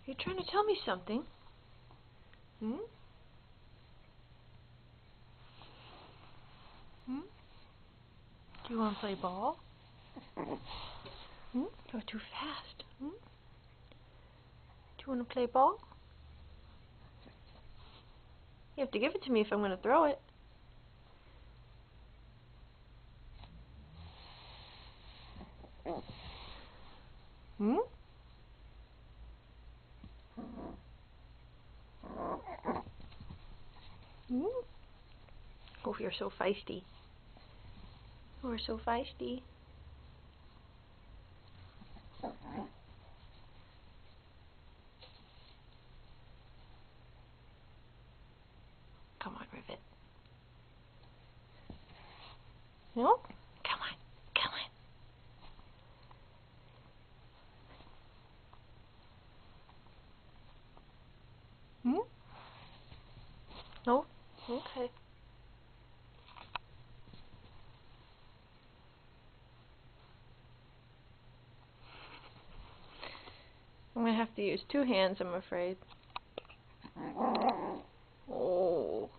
You're trying to tell me something. Hmm? Hmm? Do you want to play ball? Hmm? You're too fast. Hmm? Do you want to play ball? You have to give it to me if I'm going to throw it. Hmm? Hmm? Oh, you're so feisty. You are so feisty. Come on, Rivet. No? Come on. Come on. Hmm? No? Okay. I'm going to have to use two hands, I'm afraid. Oh.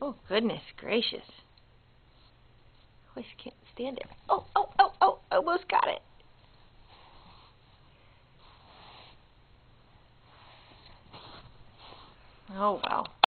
Oh, goodness gracious. I just can't stand it. Oh, oh, oh, oh, almost got it. Oh, wow.